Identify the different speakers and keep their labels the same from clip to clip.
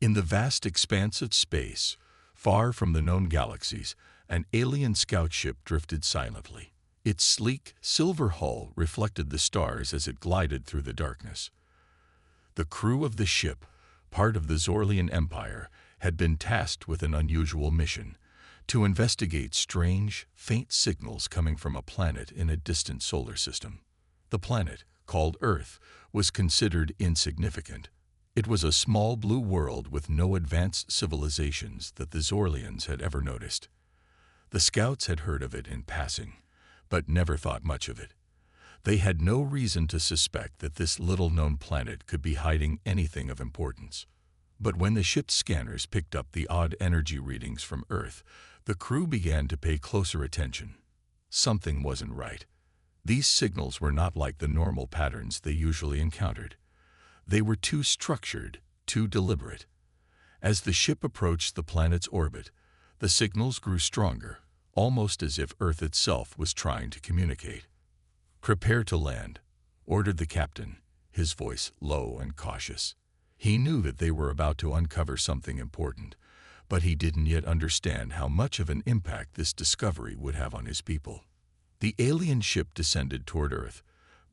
Speaker 1: In the vast expanse of space, far from the known galaxies, an alien scout ship drifted silently. Its sleek, silver hull reflected the stars as it glided through the darkness. The crew of the ship, part of the Zorlian Empire, had been tasked with an unusual mission: to investigate strange, faint signals coming from a planet in a distant solar system. The planet, called Earth, was considered insignificant. It was a small blue world with no advanced civilizations that the Zorlians had ever noticed. The scouts had heard of it in passing, but never thought much of it. They had no reason to suspect that this little-known planet could be hiding anything of importance. But when the ship's scanners picked up the odd energy readings from Earth, the crew began to pay closer attention. Something wasn't right. These signals were not like the normal patterns they usually encountered. They were too structured, too deliberate. As the ship approached the planet's orbit, the signals grew stronger, almost as if Earth itself was trying to communicate. "Prepare to land," ordered the captain, his voice low and cautious. He knew that they were about to uncover something important, but he didn't yet understand how much of an impact this discovery would have on his people. The alien ship descended toward Earth,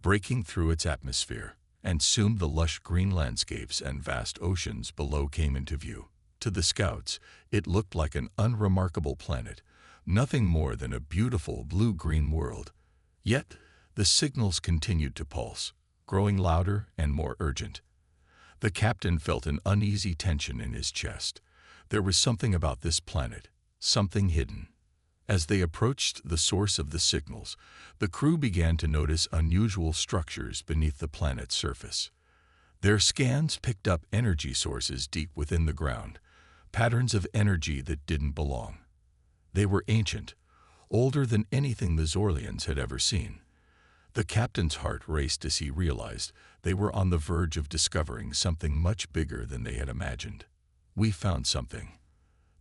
Speaker 1: breaking through its atmosphere, and soon the lush green landscapes and vast oceans below came into view. To the scouts, it looked like an unremarkable planet, nothing more than a beautiful blue-green world. Yet, the signals continued to pulse, growing louder and more urgent. The captain felt an uneasy tension in his chest. There was something about this planet, something hidden. As they approached the source of the signals, the crew began to notice unusual structures beneath the planet's surface. Their scans picked up energy sources deep within the ground, patterns of energy that didn't belong. They were ancient, older than anything the Zorlians had ever seen. The captain's heart raced as he realized they were on the verge of discovering something much bigger than they had imagined. "We found something,"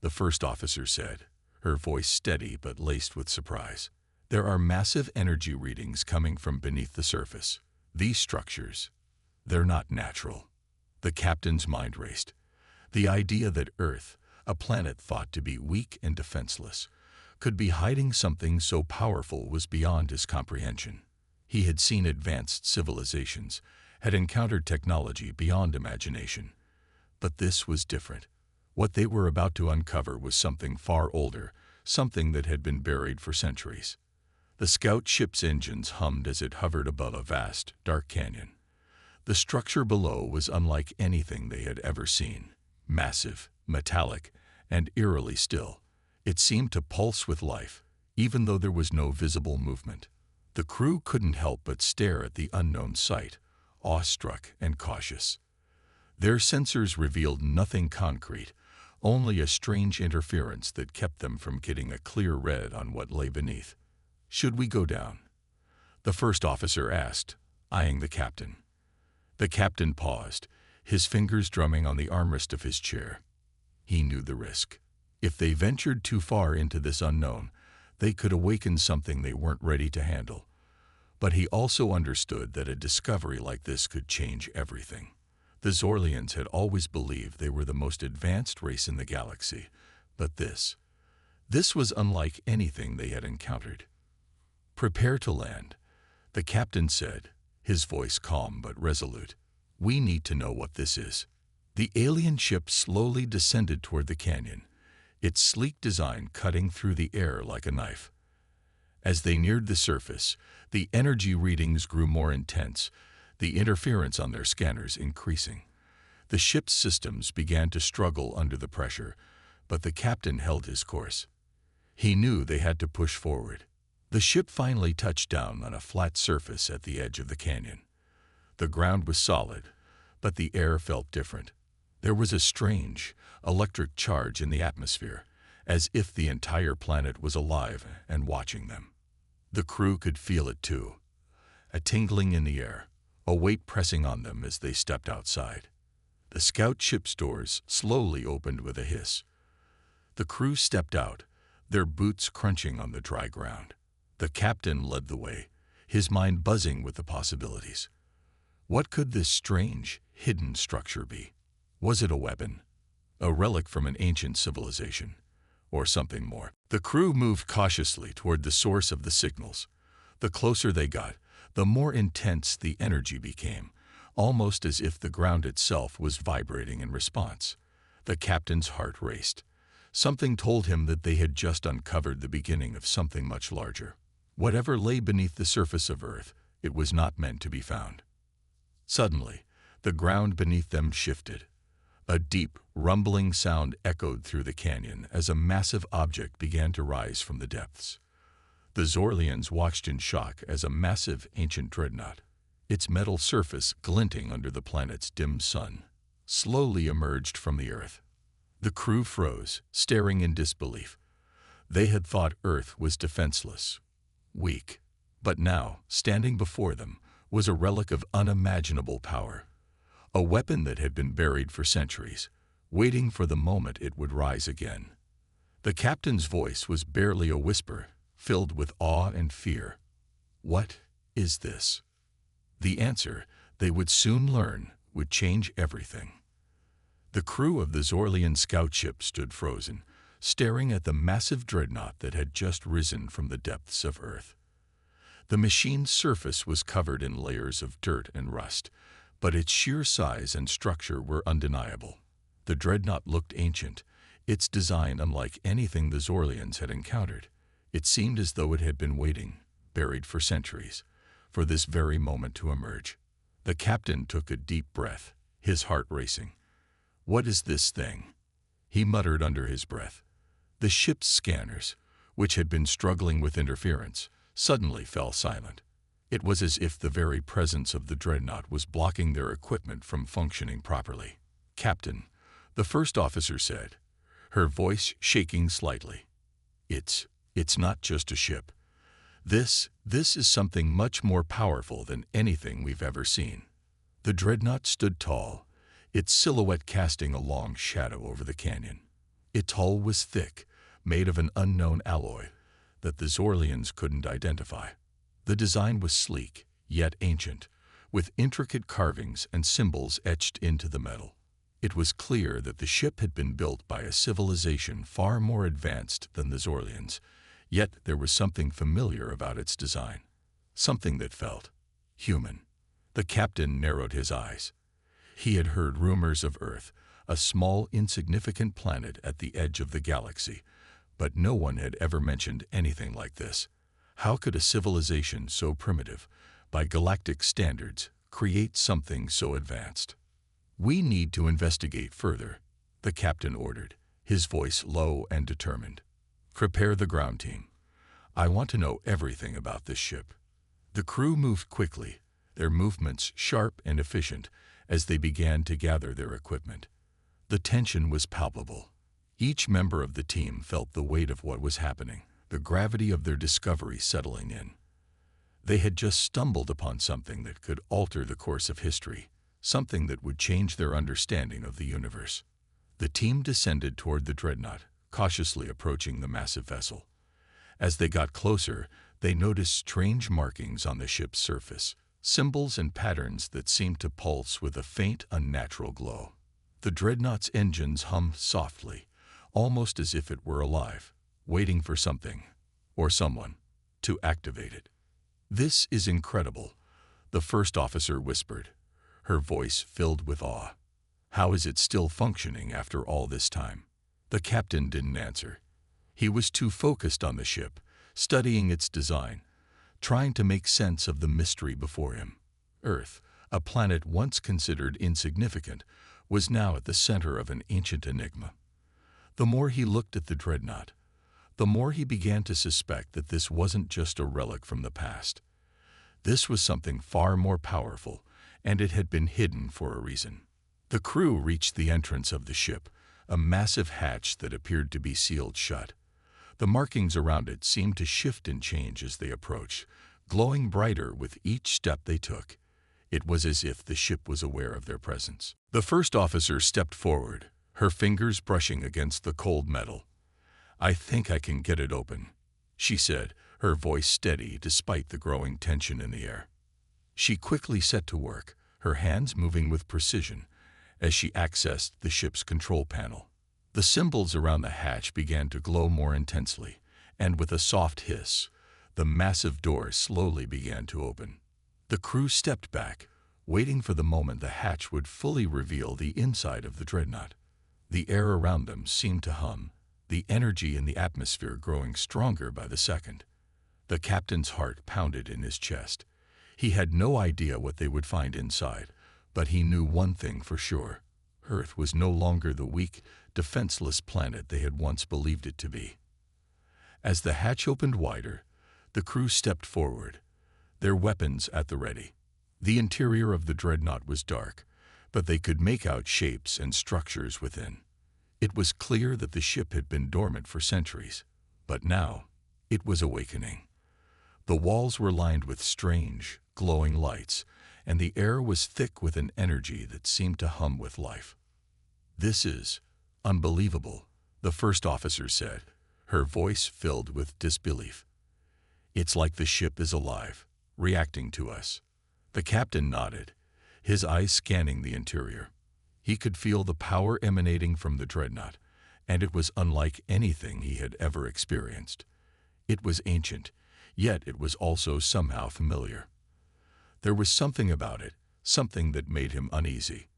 Speaker 1: the first officer said, her voice steady but laced with surprise. "There are massive energy readings coming from beneath the surface. These structures, they're not natural." The captain's mind raced. The idea that Earth, a planet thought to be weak and defenseless, could be hiding something so powerful was beyond his comprehension. He had seen advanced civilizations, had encountered technology beyond imagination. But this was different. What they were about to uncover was something far older, something that had been buried for centuries. The scout ship's engines hummed as it hovered above a vast, dark canyon. The structure below was unlike anything they had ever seen. Massive, metallic, and eerily still. It seemed to pulse with life, even though there was no visible movement. The crew couldn't help but stare at the unknown sight, awestruck and cautious. Their sensors revealed nothing concrete, only a strange interference that kept them from getting a clear read on what lay beneath. "Should we go down?" the first officer asked, eyeing the captain. The captain paused, his fingers drumming on the armrest of his chair. He knew the risk. If they ventured too far into this unknown, they could awaken something they weren't ready to handle. But he also understood that a discovery like this could change everything. The Zorlians had always believed they were the most advanced race in the galaxy, but this was unlike anything they had encountered. "Prepare to land," the captain said, his voice calm but resolute. "We need to know what this is." The alien ship slowly descended toward the canyon, its sleek design cutting through the air like a knife. As they neared the surface, the energy readings grew more intense, the interference on their scanners increasing. The ship's systems began to struggle under the pressure, but the captain held his course. He knew they had to push forward. The ship finally touched down on a flat surface at the edge of the canyon. The ground was solid, but the air felt different. There was a strange, electric charge in the atmosphere, as if the entire planet was alive and watching them. The crew could feel it too, a tingling in the air, a weight pressing on them as they stepped outside. The scout ship's doors slowly opened with a hiss. The crew stepped out, their boots crunching on the dry ground. The captain led the way, his mind buzzing with the possibilities. What could this strange, hidden structure be? Was it a weapon? a relic from an ancient civilization, or something more. The crew moved cautiously toward the source of the signals. The closer they got, the more intense the energy became, almost as if the ground itself was vibrating in response. The captain's heart raced. Something told him that they had just uncovered the beginning of something much larger. Whatever lay beneath the surface of Earth, it was not meant to be found. Suddenly, the ground beneath them shifted. A deep, rumbling sound echoed through the canyon as a massive object began to rise from the depths. The Zorlians watched in shock as a massive, ancient dreadnought, its metal surface glinting under the planet's dim sun, slowly emerged from the Earth. The crew froze, staring in disbelief. They had thought Earth was defenseless, weak. But now, standing before them, was a relic of unimaginable power. A weapon that had been buried for centuries, waiting for the moment it would rise again. The captain's voice was barely a whisper, filled with awe and fear. What is this? The answer, they would soon learn, would change everything. The crew of the Zorlian scout ship stood frozen, staring at the massive dreadnought that had just risen from the depths of Earth. The machine's surface was covered in layers of dirt and rust, but its sheer size and structure were undeniable. The dreadnought looked ancient, its design unlike anything the Zorlians had encountered. It seemed as though it had been waiting, buried for centuries, for this very moment to emerge. The captain took a deep breath, his heart racing. "What is this thing?" he muttered under his breath. The ship's scanners, which had been struggling with interference, suddenly fell silent. It was as if the very presence of the dreadnought was blocking their equipment from functioning properly. "Captain," the first officer said, her voice shaking slightly. It's not just a ship. This is something much more powerful than anything we've ever seen." The dreadnought stood tall, its silhouette casting a long shadow over the canyon. Its hull was thick, made of an unknown alloy that the Zorlians couldn't identify. The design was sleek, yet ancient, with intricate carvings and symbols etched into the metal. It was clear that the ship had been built by a civilization far more advanced than the Zorlians, yet there was something familiar about its design, something that felt human. The captain narrowed his eyes. He had heard rumors of Earth, a small, insignificant planet at the edge of the galaxy, but no one had ever mentioned anything like this. How could a civilization so primitive, by galactic standards, create something so advanced? "We need to investigate further," the captain ordered, his voice low and determined. "Prepare the ground team. I want to know everything about this ship." The crew moved quickly, their movements sharp and efficient as they began to gather their equipment. The tension was palpable. Each member of the team felt the weight of what was happening, the gravity of their discovery settling in. They had just stumbled upon something that could alter the course of history, something that would change their understanding of the universe. The team descended toward the dreadnought, cautiously approaching the massive vessel. As they got closer, they noticed strange markings on the ship's surface, symbols and patterns that seemed to pulse with a faint, unnatural glow. The dreadnought's engines hummed softly, almost as if it were alive, waiting for something, or someone, to activate it. "This is incredible," the first officer whispered, her voice filled with awe. "How is it still functioning after all this time?" The captain didn't answer. He was too focused on the ship, studying its design, trying to make sense of the mystery before him. Earth, a planet once considered insignificant, was now at the center of an ancient enigma. The more he looked at the dreadnought, the more he began to suspect that this wasn't just a relic from the past. This was something far more powerful, and it had been hidden for a reason. The crew reached the entrance of the ship, a massive hatch that appeared to be sealed shut. The markings around it seemed to shift and change as they approached, glowing brighter with each step they took. It was as if the ship was aware of their presence. The first officer stepped forward, her fingers brushing against the cold metal. "I think I can get it open," she said, her voice steady despite the growing tension in the air. She quickly set to work, her hands moving with precision, as she accessed the ship's control panel. The symbols around the hatch began to glow more intensely, and with a soft hiss, the massive door slowly began to open. The crew stepped back, waiting for the moment the hatch would fully reveal the inside of the Dreadnought. The air around them seemed to hum, the energy in the atmosphere growing stronger by the second. The captain's heart pounded in his chest. He had no idea what they would find inside, but he knew one thing for sure. Earth was no longer the weak, defenseless planet they had once believed it to be. As the hatch opened wider, the crew stepped forward, their weapons at the ready. The interior of the Dreadnought was dark, but they could make out shapes and structures within. It was clear that the ship had been dormant for centuries, but now it was awakening. The walls were lined with strange, glowing lights, and the air was thick with an energy that seemed to hum with life. "This is unbelievable," the first officer said, her voice filled with disbelief. "It's like the ship is alive, reacting to us." The captain nodded, his eyes scanning the interior. He could feel the power emanating from the Dreadnought, and it was unlike anything he had ever experienced. It was ancient, yet it was also somehow familiar. There was something about it, something that made him uneasy.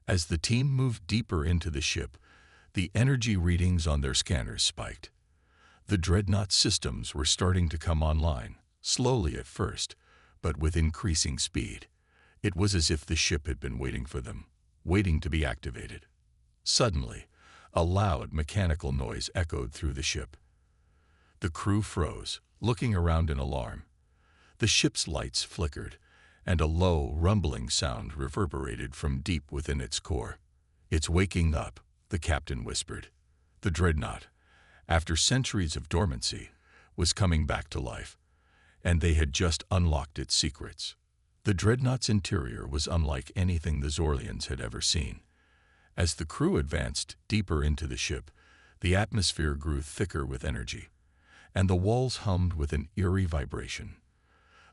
Speaker 1: As the team moved deeper into the ship, the energy readings on their scanners spiked. The Dreadnought systems were starting to come online, slowly at first, but with increasing speed. It was as if the ship had been waiting for them, waiting to be activated. Suddenly, a loud mechanical noise echoed through the ship. The crew froze, looking around in alarm. The ship's lights flickered, and a low, rumbling sound reverberated from deep within its core. "It's waking up," the captain whispered. The Dreadnought, after centuries of dormancy, was coming back to life, and they had just unlocked its secrets. The Dreadnought's interior was unlike anything the Zorlians had ever seen. As the crew advanced deeper into the ship, the atmosphere grew thicker with energy, and the walls hummed with an eerie vibration.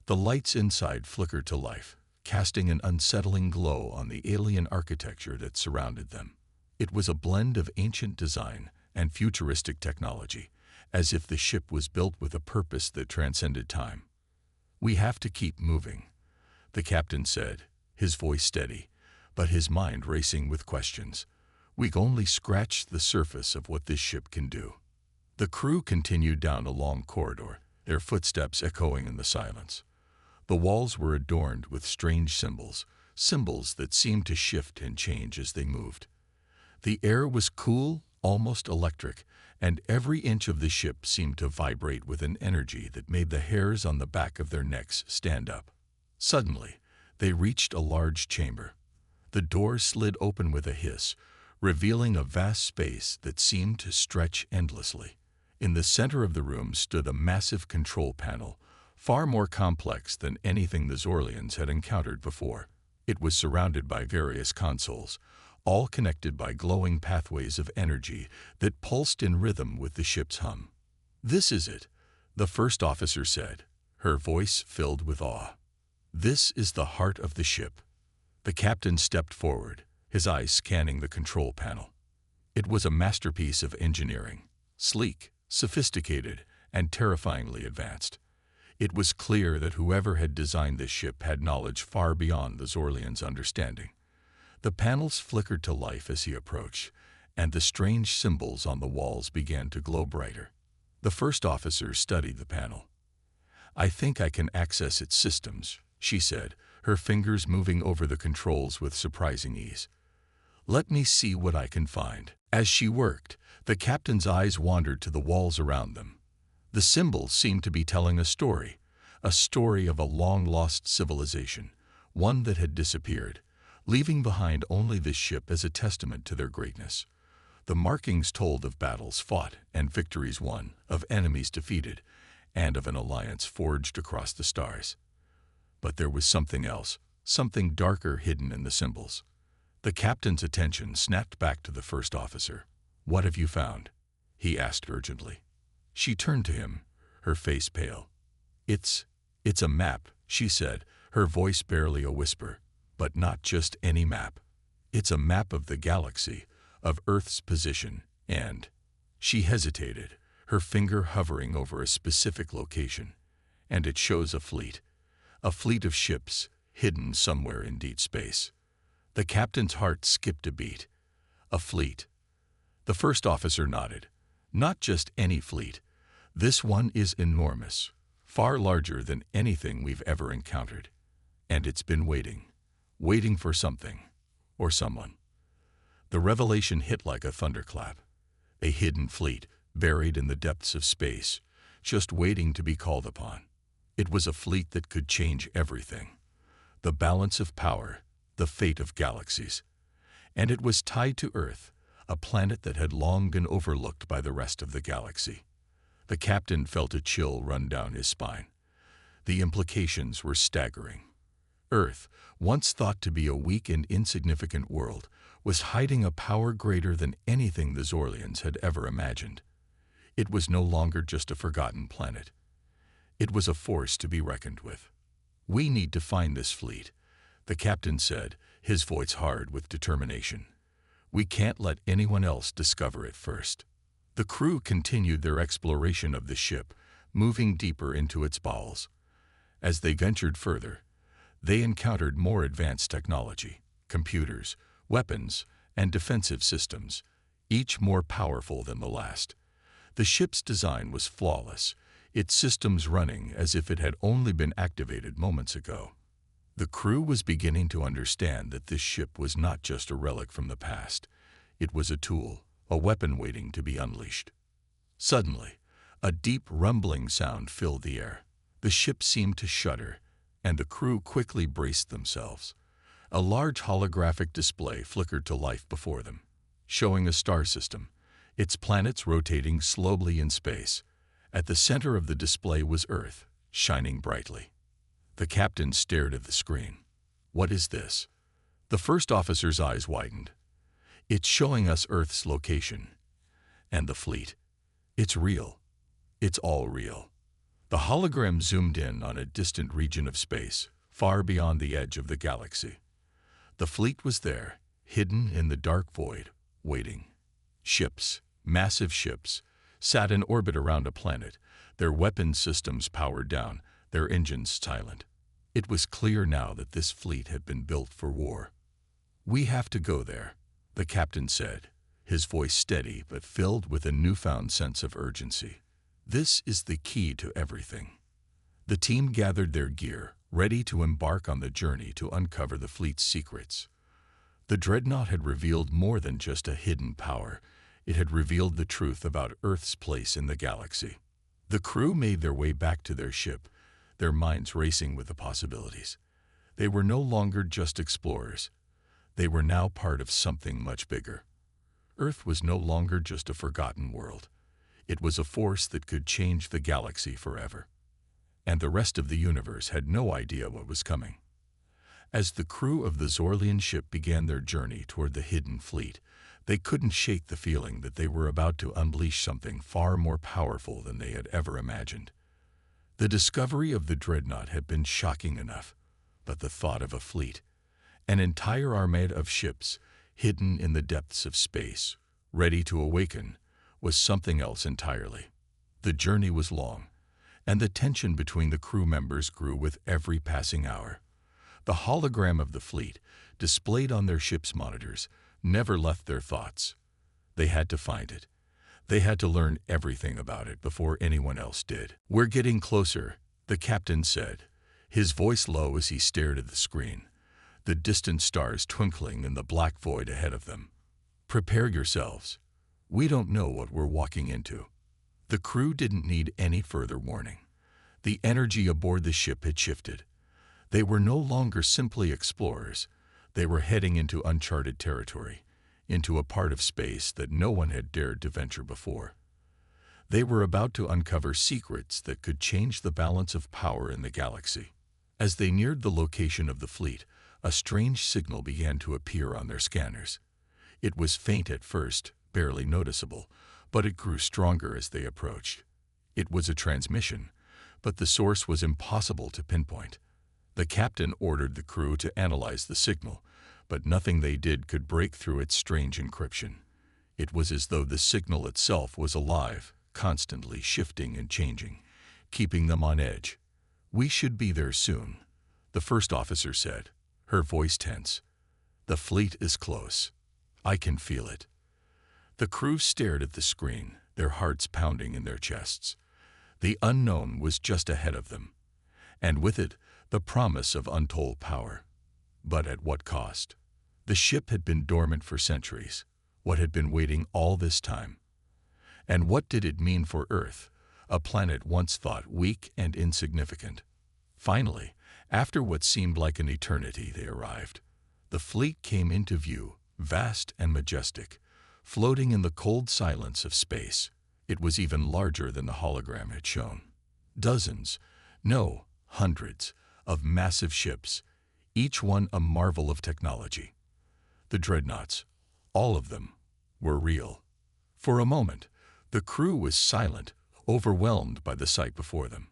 Speaker 1: The lights inside flickered to life, casting an unsettling glow on the alien architecture that surrounded them. It was a blend of ancient design and futuristic technology, as if the ship was built with a purpose that transcended time. "We have to keep moving," the captain said, his voice steady, but his mind racing with questions. "We've only scratched the surface of what this ship can do." The crew continued down a long corridor, their footsteps echoing in the silence. The walls were adorned with strange symbols, symbols that seemed to shift and change as they moved. The air was cool, almost electric, and every inch of the ship seemed to vibrate with an energy that made the hairs on the back of their necks stand up. Suddenly, they reached a large chamber. The door slid open with a hiss, revealing a vast space that seemed to stretch endlessly. In the center of the room stood a massive control panel, far more complex than anything the Zorlians had encountered before. It was surrounded by various consoles, all connected by glowing pathways of energy that pulsed in rhythm with the ship's hum. "This is it," the first officer said, her voice filled with awe. "This is the heart of the ship." The captain stepped forward, his eyes scanning the control panel. It was a masterpiece of engineering, sleek, sophisticated, and terrifyingly advanced. It was clear that whoever had designed this ship had knowledge far beyond the Zorlians' understanding. The panels flickered to life as he approached, and the strange symbols on the walls began to glow brighter. The first officer studied the panel. "I think I can access its systems," she said, her fingers moving over the controls with surprising ease. "Let me see what I can find." As she worked, the captain's eyes wandered to the walls around them. The symbols seemed to be telling a story of a long-lost civilization, one that had disappeared, leaving behind only this ship as a testament to their greatness. The markings told of battles fought and victories won, of enemies defeated, and of an alliance forged across the stars. But there was something else, something darker hidden in the symbols. The captain's attention snapped back to the first officer. "What have you found?" he asked urgently. She turned to him, her face pale. It's a map," she said, her voice barely a whisper. "But not just any map. It's a map of the galaxy, of Earth's position, and she hesitated, her finger hovering over a specific location. And it shows a fleet of ships hidden somewhere in deep space. The captain's heart skipped a beat. A fleet. The first officer nodded. Not just any fleet. This one is enormous, far larger than anything we've ever encountered. And it's been waiting for something, or someone. The revelation hit like a thunderclap. A hidden fleet, buried in the depths of space, just waiting to be called upon. It was a fleet that could change everything. The balance of power, the fate of galaxies. And it was tied to Earth, a planet that had long been overlooked by the rest of the galaxy. The captain felt a chill run down his spine. The implications were staggering. Earth, once thought to be a weak and insignificant world, was hiding a power greater than anything the Zorlians had ever imagined. It was no longer just a forgotten planet. It was a force to be reckoned with. "We need to find this fleet," the captain said, his voice hard with determination. "We can't let anyone else discover it first." The crew continued their exploration of the ship, moving deeper into its bowels. As they ventured further, they encountered more advanced technology, computers, weapons, and defensive systems, each more powerful than the last. The ship's design was flawless, its systems running as if it had only been activated moments ago. The crew was beginning to understand that this ship was not just a relic from the past. It was a tool, a weapon waiting to be unleashed. Suddenly, a deep rumbling sound filled the air. The ship seemed to shudder, and the crew quickly braced themselves. A large holographic display flickered to life before them, showing a star system, its planets rotating slowly in space. At the center of the display was Earth, shining brightly. The captain stared at the screen. "What is this?" The first officer's eyes widened. "It's showing us Earth's location. And the fleet. It's real. It's all real." The hologram zoomed in on a distant region of space, far beyond the edge of the galaxy. The fleet was there, hidden in the dark void, waiting. Ships, massive ships, sat in orbit around a planet, their weapon systems powered down, their engines silent. It was clear now that this fleet had been built for war. "We have to go there," the captain said, his voice steady but filled with a newfound sense of urgency. "This is the key to everything." The team gathered their gear, ready to embark on the journey to uncover the fleet's secrets. The Dreadnought had revealed more than just a hidden power. It had revealed the truth about Earth's place in the galaxy. The crew made their way back to their ship, their minds racing with the possibilities. They were no longer just explorers. They were now part of something much bigger. Earth was no longer just a forgotten world. It was a force that could change the galaxy forever. And the rest of the universe had no idea what was coming. As the crew of the Zorlian ship began their journey toward the hidden fleet, they couldn't shake the feeling that they were about to unleash something far more powerful than they had ever imagined. The discovery of the Dreadnought had been shocking enough, but the thought of a fleet, an entire armada of ships hidden in the depths of space, ready to awaken, was something else entirely. The journey was long, and the tension between the crew members grew with every passing hour. The hologram of the fleet, displayed on their ship's monitors, never left their thoughts. They had to find it. They had to learn everything about it before anyone else did. "We're getting closer," the captain said, his voice low as he stared at the screen, the distant stars twinkling in the black void ahead of them. "Prepare yourselves. We don't know what we're walking into." The crew didn't need any further warning. The energy aboard the ship had shifted. They were no longer simply explorers. They were heading into uncharted territory, into a part of space that no one had dared to venture before. They were about to uncover secrets that could change the balance of power in the galaxy. As they neared the location of the fleet, a strange signal began to appear on their scanners. It was faint at first, barely noticeable, but it grew stronger as they approached. It was a transmission, but the source was impossible to pinpoint. The captain ordered the crew to analyze the signal, but nothing they did could break through its strange encryption. It was as though the signal itself was alive, constantly shifting and changing, keeping them on edge. "We should be there soon," the first officer said, her voice tense. "The fleet is close. I can feel it." The crew stared at the screen, their hearts pounding in their chests. The unknown was just ahead of them, and with it, the promise of untold power. But at what cost? The ship had been dormant for centuries. What had been waiting all this time? And what did it mean for Earth, a planet once thought weak and insignificant? Finally, after what seemed like an eternity, they arrived. The fleet came into view, vast and majestic, floating in the cold silence of space. It was even larger than the hologram had shown. Dozens, no, hundreds, of massive ships, each one a marvel of technology. The dreadnoughts, all of them, were real. For a moment, the crew was silent, overwhelmed by the sight before them.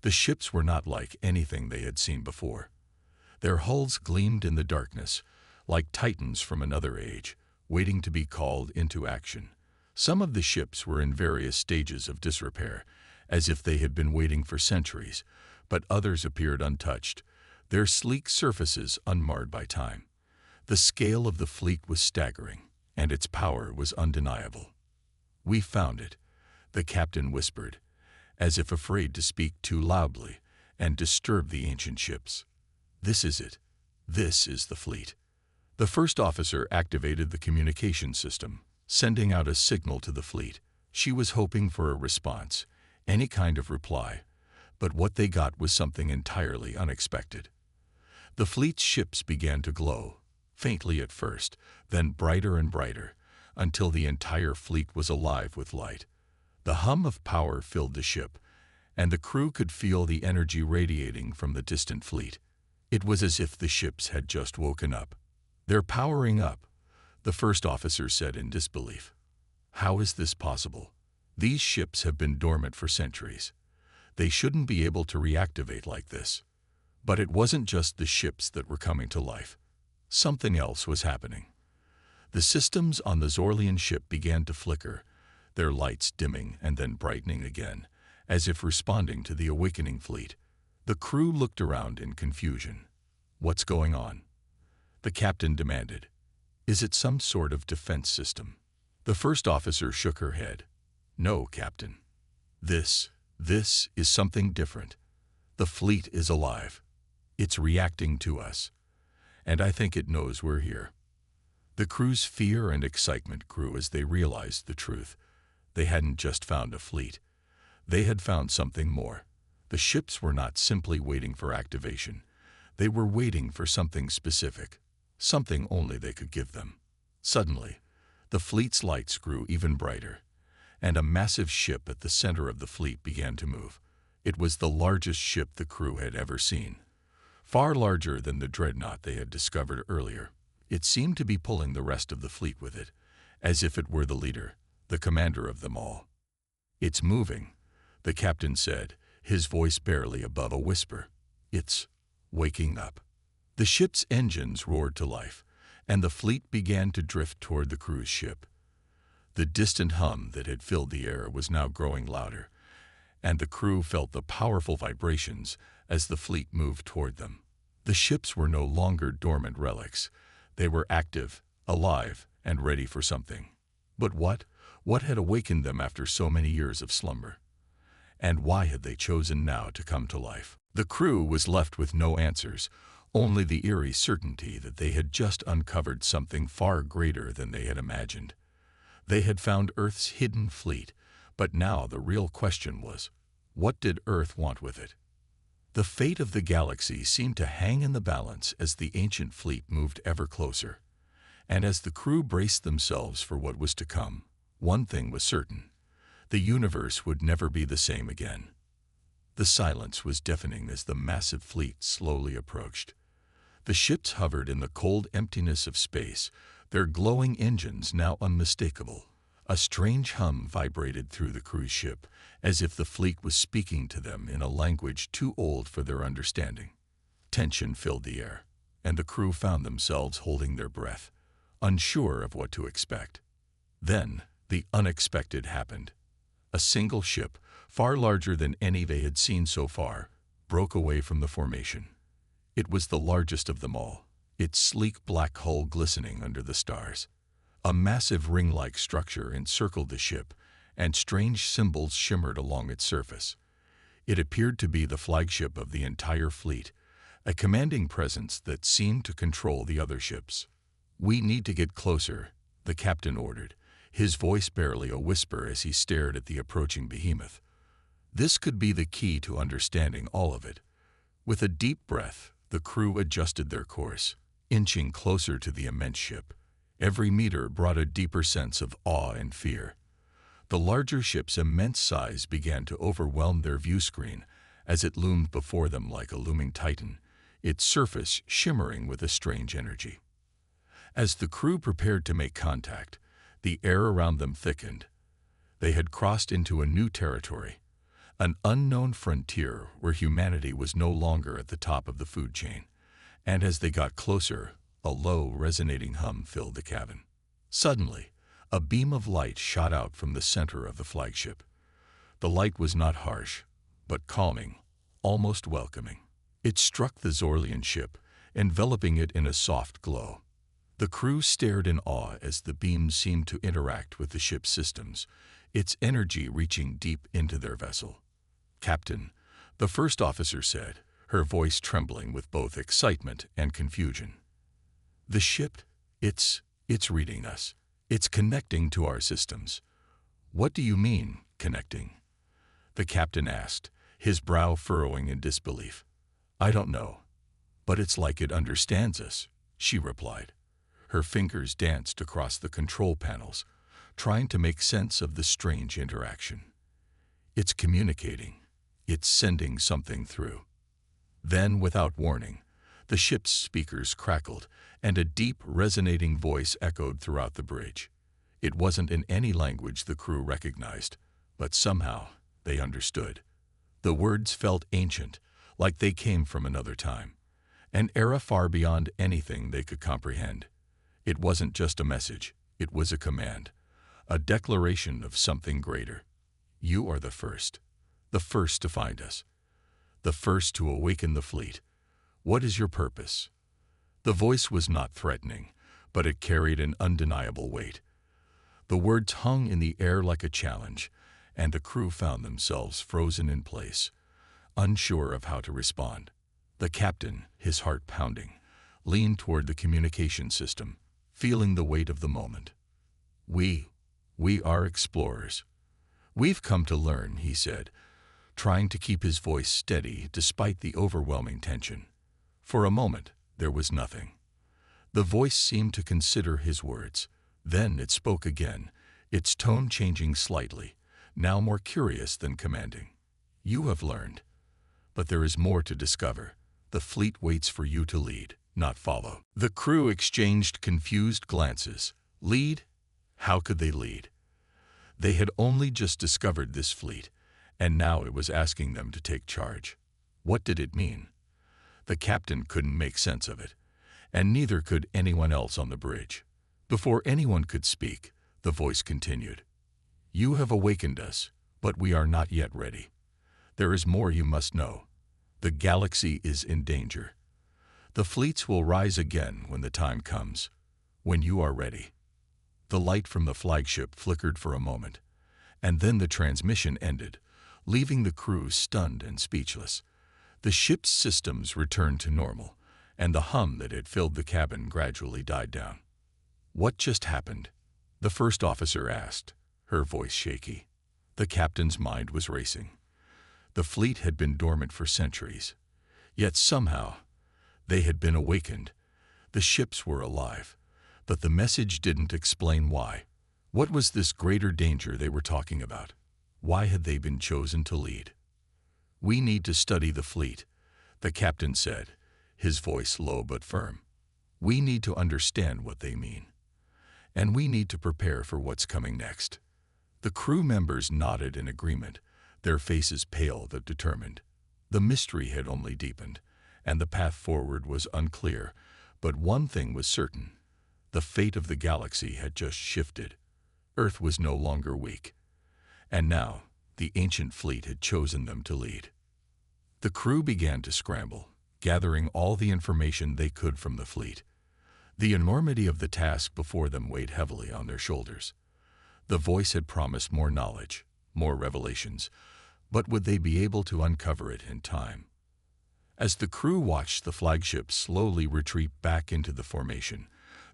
Speaker 1: The ships were not like anything they had seen before. Their hulls gleamed in the darkness, like titans from another age, waiting to be called into action. Some of the ships were in various stages of disrepair, as if they had been waiting for centuries, but others appeared untouched, their sleek surfaces unmarred by time. The scale of the fleet was staggering, and its power was undeniable. "We found it," the captain whispered, as if afraid to speak too loudly and disturb the ancient ships. "This is it. This is the fleet." The first officer activated the communication system, sending out a signal to the fleet. She was hoping for a response, any kind of reply, but what they got was something entirely unexpected. The fleet's ships began to glow, faintly at first, then brighter and brighter, until the entire fleet was alive with light. The hum of power filled the ship, and the crew could feel the energy radiating from the distant fleet. It was as if the ships had just woken up. "They're powering up," the first officer said in disbelief. "How is this possible? These ships have been dormant for centuries. They shouldn't be able to reactivate like this." But it wasn't just the ships that were coming to life. Something else was happening. The systems on the Zorlian ship began to flicker, their lights dimming and then brightening again, as if responding to the awakening fleet. The crew looked around in confusion. "What's going on?" the captain demanded. "Is it some sort of defense system?" The first officer shook her head. "No, Captain. This is something different. The fleet is alive. It's reacting to us. And I think it knows we're here." The crew's fear and excitement grew as they realized the truth. They hadn't just found a fleet. They had found something more. The ships were not simply waiting for activation. They were waiting for something specific, something only they could give them. Suddenly, the fleet's lights grew even brighter, and a massive ship at the center of the fleet began to move. It was the largest ship the crew had ever seen, far larger than the Dreadnought they had discovered earlier. It seemed to be pulling the rest of the fleet with it, as if it were the leader, the commander of them all. "It's moving," the captain said, his voice barely above a whisper. "It's waking up." The ship's engines roared to life, and the fleet began to drift toward the cruise ship. The distant hum that had filled the air was now growing louder, and the crew felt the powerful vibrations as the fleet moved toward them. The ships were no longer dormant relics. They were active, alive, and ready for something. But what? What had awakened them after so many years of slumber? And why had they chosen now to come to life? The crew was left with no answers, only the eerie certainty that they had just uncovered something far greater than they had imagined. They had found Earth's hidden fleet, but now the real question was, what did Earth want with it? The fate of the galaxy seemed to hang in the balance as the ancient fleet moved ever closer. And as the crew braced themselves for what was to come, one thing was certain: the universe would never be the same again. The silence was deafening as the massive fleet slowly approached. The ships hovered in the cold emptiness of space, their glowing engines now unmistakable. A strange hum vibrated through the cruise ship, as if the fleet was speaking to them in a language too old for their understanding. Tension filled the air. and the crew found themselves holding their breath, unsure of what to expect. Then, the unexpected happened. A single ship, far larger than any they had seen so far, broke away from the formation. It was the largest of them all, its sleek black hull glistening under the stars. A massive ring-like structure encircled the ship, and strange symbols shimmered along its surface. It appeared to be the flagship of the entire fleet, a commanding presence that seemed to control the other ships. "We need to get closer," the captain ordered, his voice barely a whisper as he stared at the approaching behemoth. This could be the key to understanding all of it. With a deep breath, the crew adjusted their course, inching closer to the immense ship. Every meter brought a deeper sense of awe and fear. The larger ship's immense size began to overwhelm their view screen as it loomed before them like a looming titan, its surface shimmering with a strange energy. As the crew prepared to make contact, the air around them thickened. They had crossed into a new territory, an unknown frontier where humanity was no longer at the top of the food chain. And as they got closer, a low, resonating hum filled the cabin. Suddenly, a beam of light shot out from the center of the flagship. The light was not harsh, but calming, almost welcoming. It struck the Zorlian ship, enveloping it in a soft glow. The crew stared in awe as the beam seemed to interact with the ship's systems, its energy reaching deep into their vessel. "Captain," the first officer said, her voice trembling with both excitement and confusion. "The ship, it's reading us. It's connecting to our systems." "What do you mean, connecting?" the captain asked, his brow furrowing in disbelief. "I don't know, but it's like it understands us," she replied. Her fingers danced across the control panels, trying to make sense of the strange interaction. "It's communicating. It's sending something through." Then, without warning, the ship's speakers crackled, and a deep, resonating voice echoed throughout the bridge. It wasn't in any language the crew recognized, but somehow they understood. The words felt ancient, like they came from another time, an era far beyond anything they could comprehend. It wasn't just a message, it was a command, a declaration of something greater. "You are the first to find us, the first to awaken the fleet. What is your purpose?" The voice was not threatening, but it carried an undeniable weight. The words hung in the air like a challenge, and the crew found themselves frozen in place, unsure of how to respond. The captain, his heart pounding, leaned toward the communication system, feeling the weight of the moment. We are explorers. We've come to learn," he said, trying to keep his voice steady despite the overwhelming tension. For a moment, there was nothing. The voice seemed to consider his words. Then it spoke again, its tone changing slightly, now more curious than commanding. "You have learned, but there is more to discover. The fleet waits for you to lead, not follow." The crew exchanged confused glances. Lead? How could they lead? They had only just discovered this fleet, and now it was asking them to take charge. What did it mean? The captain couldn't make sense of it, and neither could anyone else on the bridge. Before anyone could speak, the voice continued. "You have awakened us, but we are not yet ready. There is more you must know. The galaxy is in danger. The fleets will rise again when the time comes, when you are ready." The light from the flagship flickered for a moment, and then the transmission ended, leaving the crew stunned and speechless. The ship's systems returned to normal, and the hum that had filled the cabin gradually died down. "What just happened?" the first officer asked, her voice shaky. The captain's mind was racing. The fleet had been dormant for centuries, yet somehow they had been awakened. The ships were alive, but the message didn't explain why. What was this greater danger they were talking about? Why had they been chosen to lead? "We need to study the fleet," the captain said, his voice low but firm. "We need to understand what they mean. And we need to prepare for what's coming next." The crew members nodded in agreement, their faces pale but determined. The mystery had only deepened, and the path forward was unclear, But one thing was certain. The fate of the galaxy had just shifted. Earth was no longer weak. And now, the ancient fleet had chosen them to lead. The crew began to scramble, gathering all the information they could from the fleet. The enormity of the task before them weighed heavily on their shoulders. The voice had promised more knowledge, more revelations, but would they be able to uncover it in time? As the crew watched the flagship slowly retreat back into the formation,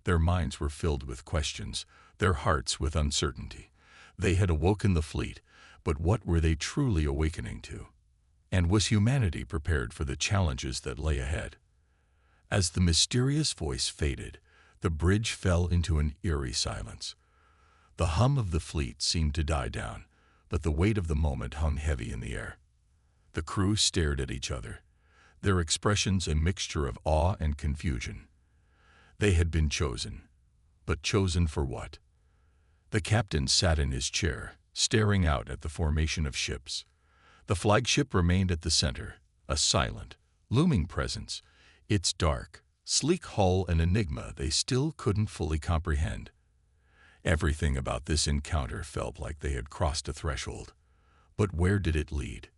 Speaker 1: their minds were filled with questions, their hearts with uncertainty. They had awoken the fleet, but what were they truly awakening to? And was humanity prepared for the challenges that lay ahead? As the mysterious voice faded, the bridge fell into an eerie silence. The hum of the fleet seemed to die down, but the weight of the moment hung heavy in the air. The crew stared at each other, their expressions a mixture of awe and confusion. They had been chosen, but chosen for what? The captain sat in his chair, staring out at the formation of ships. The flagship remained at the center, a silent, looming presence, its dark, sleek hull an enigma they still couldn't fully comprehend. Everything about this encounter felt like they had crossed a threshold. But where did it lead?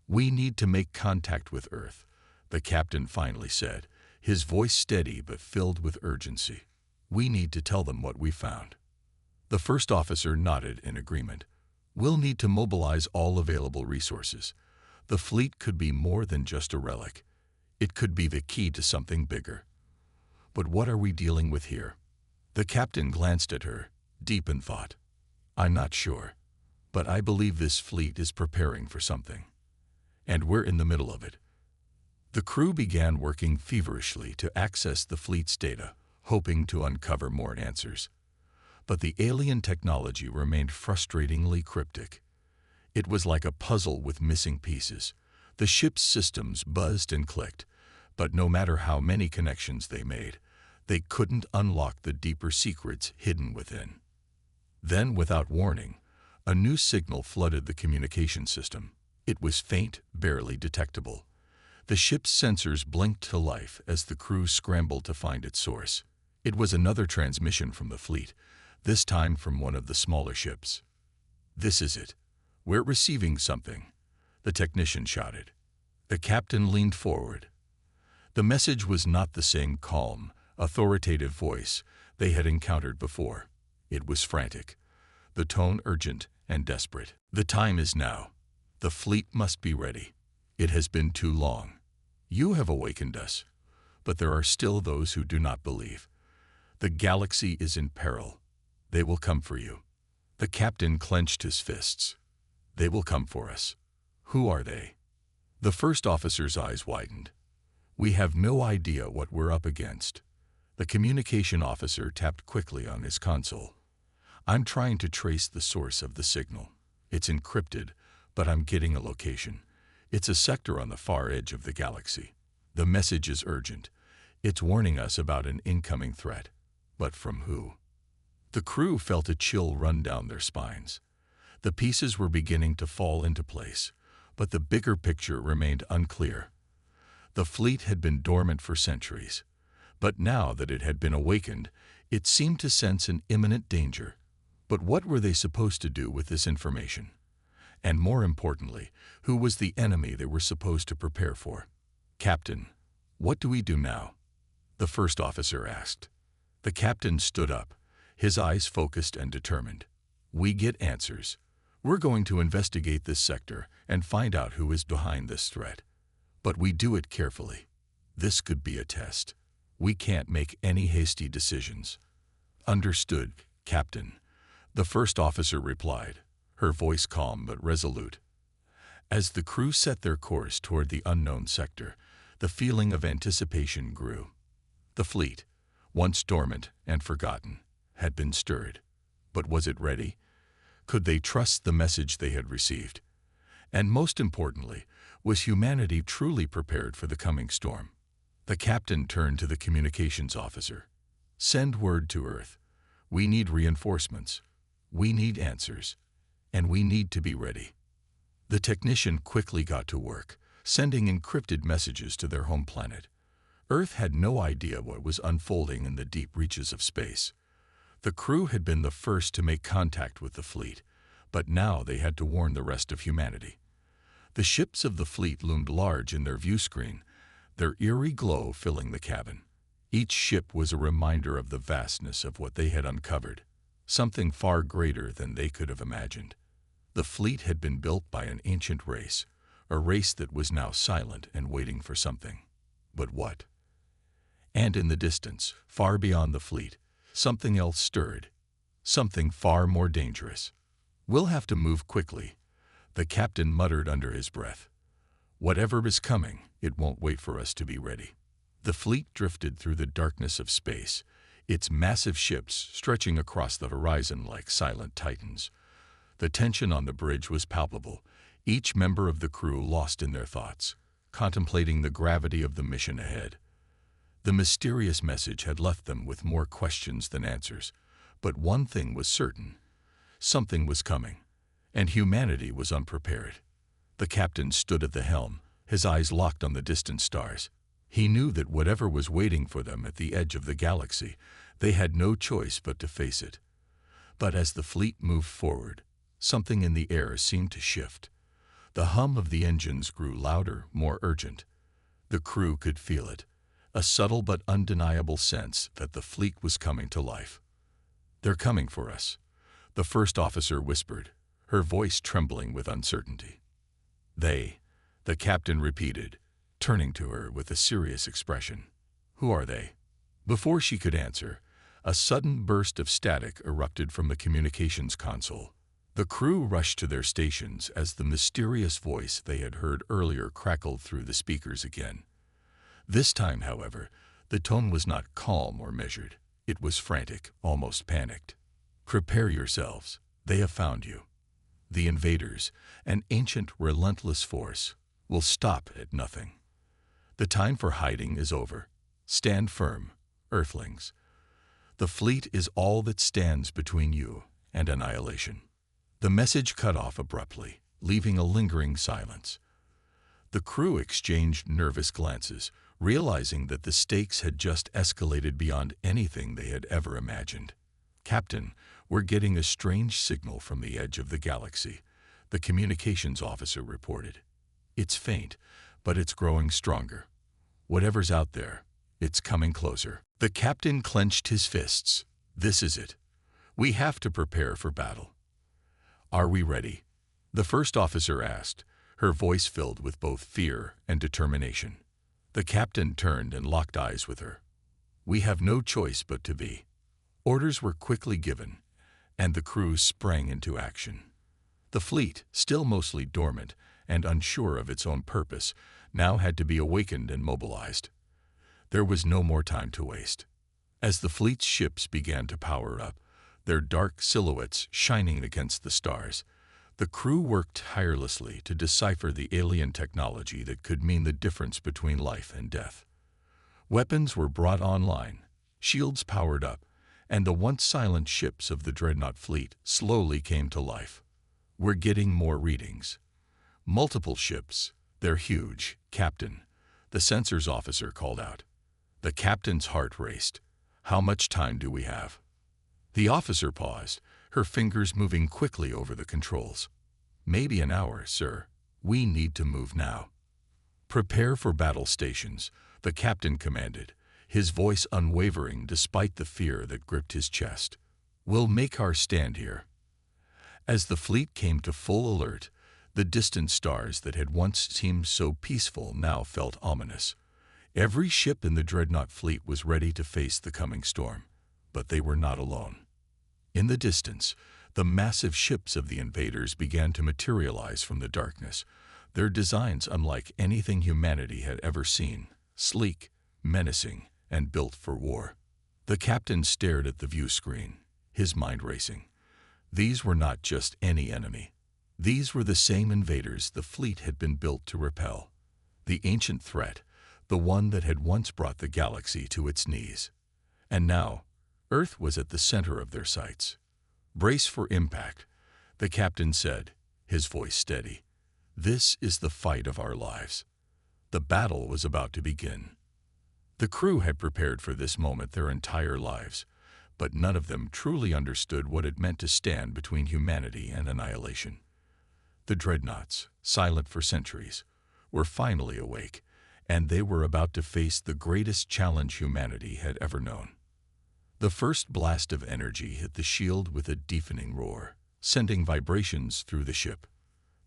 Speaker 1: "We need to make contact with Earth," the captain finally said, his voice steady but filled with urgency. "We need to tell them what we found." The first officer nodded in agreement. "We'll need to mobilize all available resources. The fleet could be more than just a relic. It could be the key to something bigger." "But what are we dealing with here?" The captain glanced at her, deep in thought. "I'm not sure, but I believe this fleet is preparing for something. And we're in the middle of it." The crew began working feverishly to access the fleet's data, hoping to uncover more answers. But the alien technology remained frustratingly cryptic. It was like a puzzle with missing pieces. The ship's systems buzzed and clicked, but no matter how many connections they made, they couldn't unlock the deeper secrets hidden within. Then, without warning, a new signal flooded the communication system. It was faint, barely detectable. The ship's sensors blinked to life as the crew scrambled to find its source. It was another transmission from the fleet, this time from one of the smaller ships. "This is it. We're receiving something," the technician shouted. The captain leaned forward. The message was not the same calm, authoritative voice they had encountered before. It was frantic, the tone urgent and desperate. "The time is now. The fleet must be ready. It has been too long. You have awakened us, but there are still those who do not believe. The galaxy is in peril. They will come for you." The captain clenched his fists. "They will come for us. Who are they?" The first officer's eyes widened. "We have no idea what we're up against." The communication officer tapped quickly on his console. "I'm trying to trace the source of the signal. It's encrypted, but I'm getting a location. It's a sector on the far edge of the galaxy. The message is urgent. It's warning us about an incoming threat. But from who?" The crew felt a chill run down their spines. The pieces were beginning to fall into place, but the bigger picture remained unclear. The fleet had been dormant for centuries, but now that it had been awakened, it seemed to sense an imminent danger. But what were they supposed to do with this information? And more importantly, who was the enemy they were supposed to prepare for? "Captain, what do we do now?" the first officer asked. The captain stood up, his eyes focused and determined. "We get answers. We're going to investigate this sector and find out who is behind this threat. But we do it carefully. This could be a test. We can't make any hasty decisions." "Understood, Captain," the first officer replied, her voice calm but resolute. As the crew set their course toward the unknown sector, the feeling of anticipation grew. The fleet, once dormant and forgotten, had been stirred. But was it ready? Could they trust the message they had received? And most importantly, was humanity truly prepared for the coming storm? The captain turned to the communications officer. "Send word to Earth. We need reinforcements. We need answers. And we need to be ready." The technician quickly got to work, sending encrypted messages to their home planet. Earth had no idea what was unfolding in the deep reaches of space. The crew had been the first to make contact with the fleet, but now they had to warn the rest of humanity. The ships of the fleet loomed large in their view screen, their eerie glow filling the cabin. Each ship was a reminder of the vastness of what they had uncovered, something far greater than they could have imagined. The fleet had been built by an ancient race, a race that was now silent and waiting for something. But what? And in the distance, far beyond the fleet, something else stirred, something far more dangerous. "We'll have to move quickly," the captain muttered under his breath. "Whatever is coming, it won't wait for us to be ready." The fleet drifted through the darkness of space, its massive ships stretching across the horizon like silent titans. The tension on the bridge was palpable, each member of the crew lost in their thoughts, contemplating the gravity of the mission ahead. The mysterious message had left them with more questions than answers, but one thing was certain: something was coming, and humanity was unprepared. The captain stood at the helm, his eyes locked on the distant stars. He knew that whatever was waiting for them at the edge of the galaxy, they had no choice but to face it. But as the fleet moved forward, something in the air seemed to shift. The hum of the engines grew louder, more urgent. The crew could feel it, a subtle but undeniable sense that the fleet was coming to life. "They're coming for us," the first officer whispered, her voice trembling with uncertainty. "They," the captain repeated, turning to her with a serious expression. "Who are they?" Before she could answer, a sudden burst of static erupted from the communications console. The crew rushed to their stations as the mysterious voice they had heard earlier crackled through the speakers again. This time, however, the tone was not calm or measured. It was frantic, almost panicked. "Prepare yourselves. They have found you. The invaders, an ancient, relentless force, will stop at nothing. The time for hiding is over. Stand firm, Earthlings. The fleet is all that stands between you and annihilation." The message cut off abruptly, leaving a lingering silence. The crew exchanged nervous glances, realizing that the stakes had just escalated beyond anything they had ever imagined. "Captain, we're getting a strange signal from the edge of the galaxy," the communications officer reported. "It's faint, but it's growing stronger. Whatever's out there, it's coming closer." The captain clenched his fists. "This is it. We have to prepare for battle." "Are we ready?" the first officer asked, her voice filled with both fear and determination. The captain turned and locked eyes with her. "We have no choice but to be." Orders were quickly given, and the crew sprang into action. The fleet, still mostly dormant and unsure of its own purpose, now had to be awakened and mobilized. There was no more time to waste. As the fleet's ships began to power up, their dark silhouettes shining against the stars, the crew worked tirelessly to decipher the alien technology that could mean the difference between life and death. Weapons were brought online, shields powered up, and the once silent ships of the Dreadnought fleet slowly came to life. "We're getting more readings. Multiple ships. They're huge, Captain," the sensors officer called out. The captain's heart raced. "How much time do we have?" The officer paused, her fingers moving quickly over the controls. "Maybe an hour, sir. We need to move now." "Prepare for battle stations," the captain commanded, his voice unwavering despite the fear that gripped his chest. "We'll make our stand here." As the fleet came to full alert, the distant stars that had once seemed so peaceful now felt ominous. Every ship in the Dreadnought fleet was ready to face the coming storm, but they were not alone. In the distance, the massive ships of the invaders began to materialize from the darkness, their designs unlike anything humanity had ever seen, sleek, menacing, and built for war. The captain stared at the view screen, his mind racing. These were not just any enemy. These were the same invaders the fleet had been built to repel. The ancient threat, the one that had once brought the galaxy to its knees. And now, Earth was at the center of their sights. "Brace for impact," the captain said, his voice steady. "This is the fight of our lives." The battle was about to begin. The crew had prepared for this moment their entire lives, but none of them truly understood what it meant to stand between humanity and annihilation. The Dreadnoughts, silent for centuries, were finally awake, and they were about to face the greatest challenge humanity had ever known. The first blast of energy hit the shield with a deafening roar, sending vibrations through the ship.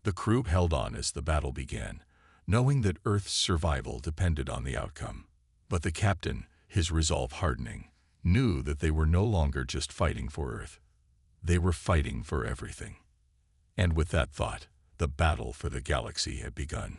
Speaker 1: The crew held on as the battle began, knowing that Earth's survival depended on the outcome. But the captain, his resolve hardening, knew that they were no longer just fighting for Earth. They were fighting for everything. And with that thought, the battle for the galaxy had begun.